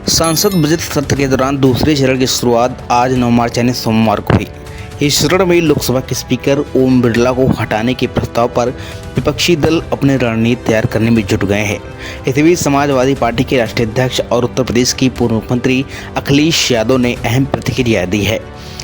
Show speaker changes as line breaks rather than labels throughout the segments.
संसद बजट सत्र के दौरान दूसरे चरण की शुरुआत आज 9 मार्च यानी सोमवार को हुई। इस चरण में लोकसभा के स्पीकर ओम बिरला को हटाने के प्रस्ताव पर विपक्षी दल अपनी रणनीति तैयार करने में जुट गए हैं। इसी बीच समाजवादी पार्टी के राष्ट्रीय अध्यक्ष और उत्तर प्रदेश की पूर्व मुख्यमंत्री अखिलेश यादव ने अहम प्रतिक्रिया दी है।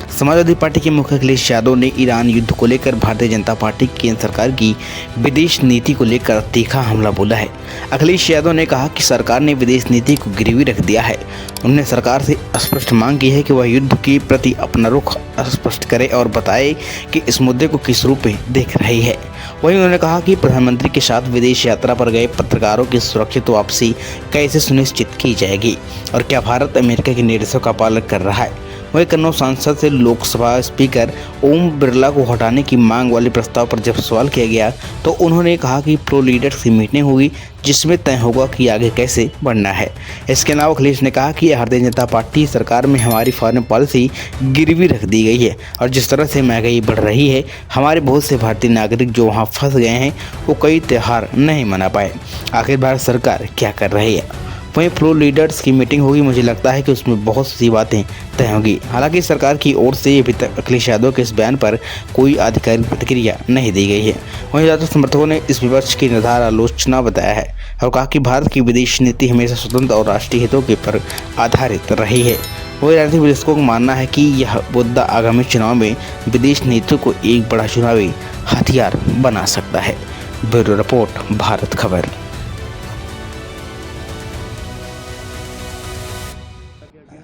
समाजवादी पार्टी के मुख्य अखिलेश यादव ने ईरान युद्ध को लेकर भारतीय जनता पार्टी की केंद्र सरकार की विदेश नीति को लेकर तीखा हमला बोला है। अखिलेश यादव ने कहा कि सरकार ने विदेश नीति को गिरवी रख दिया है। उन्होंने सरकार से स्पष्ट मांग की है कि वह युद्ध के प्रति अपना रुख स्पष्ट करे और बताए कि इस मुद्दे को किस रूप में देख रही है। वहीं उन्होंने कहा कि प्रधानमंत्री के साथ विदेश यात्रा पर गए पत्रकारों की सुरक्षित वापसी कैसे सुनिश्चित की जाएगी और क्या भारत अमेरिका के निर्देशों का पालन कर रहा है। वहीं कन्नौज सांसद से लोकसभा स्पीकर ओम बिरला को हटाने की मांग वाले प्रस्ताव पर जब सवाल किया गया तो उन्होंने कहा कि प्रो लीडर्स की मीटिंग होगी जिसमें तय होगा कि आगे कैसे बढ़ना है। इसके अलावा अखिलेश ने कहा कि भारतीय जनता पार्टी सरकार में हमारी फॉरेन पॉलिसी गिरवी रख दी गई है और जिस तरह से महंगाई बढ़ रही है, हमारे बहुत से भारतीय नागरिक जो वहाँ फंस गए हैं वो कई त्यौहार नहीं मना पाए। आखिर भारत सरकार क्या कर रही है। वहीं प्रो लीडर्स की मीटिंग होगी, मुझे लगता है कि उसमें बहुत सी बातें तय होंगी। हालांकि सरकार की ओर से अभी तक अखिलेश यादव के इस बयान पर कोई आधिकारिक प्रतिक्रिया नहीं दी गई है। वहीं ज़्यादातर समर्थकों ने इस विपक्ष की निर्धार आलोचना बताया है और कहा कि भारत की विदेश नीति हमेशा स्वतंत्र और राष्ट्रीय हितों के पर आधारित रही है। वही राजनीतिक विश्लेषकों का मानना है कि यह मुद्दा आगामी चुनाव में विदेश नीति को एक बड़ा चुनावी हथियार बना सकता है। ब्यूरो रिपोर्ट, भारत खबर।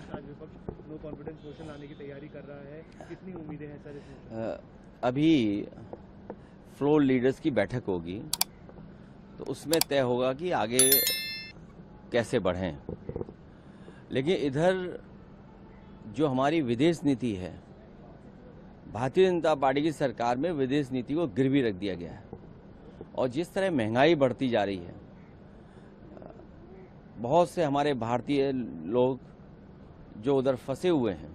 आज विपक्ष नो कॉन्फिडेंस मोशन लाने की तैयारी कर रहा है, कितनी उम्मीदें हैं सर इसमें?
अभी फ्लोर लीडर्स की बैठक होगी तो उसमें तय होगा कि आगे कैसे बढ़ें। लेकिन इधर जो हमारी विदेश नीति है, भारतीय जनता पार्टी की सरकार में विदेश नीति को गिरवी रख दिया गया है और जिस तरह महंगाई बढ़ती जा रही है, बहुत से हमारे भारतीय लोग जो उधर फंसे हुए हैं,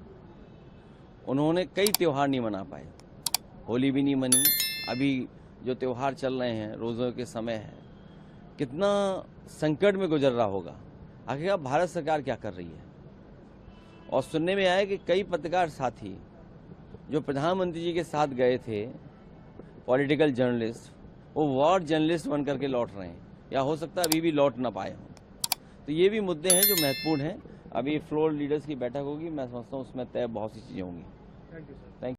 उन्होंने कई त्यौहार नहीं मना पाए। होली भी नहीं मनी, अभी जो त्यौहार चल रहे हैं, रोज़ों के समय है, कितना संकट में गुजर रहा होगा। आखिर भारत सरकार क्या कर रही है। और सुनने में आया कि कई पत्रकार साथी जो प्रधानमंत्री जी के साथ गए थे, पॉलिटिकल जर्नलिस्ट, वो वॉर जर्नलिस्ट बन करके लौट रहे हैं या हो सकता है अभी भी लौट ना पाए हों। तो ये भी मुद्दे हैं जो महत्वपूर्ण हैं। अभी फ्लोर लीडर्स की बैठक होगी, मैं समझता हूँ उसमें तय बहुत सी चीज़ें होंगी।
Thank you sir.
थैंक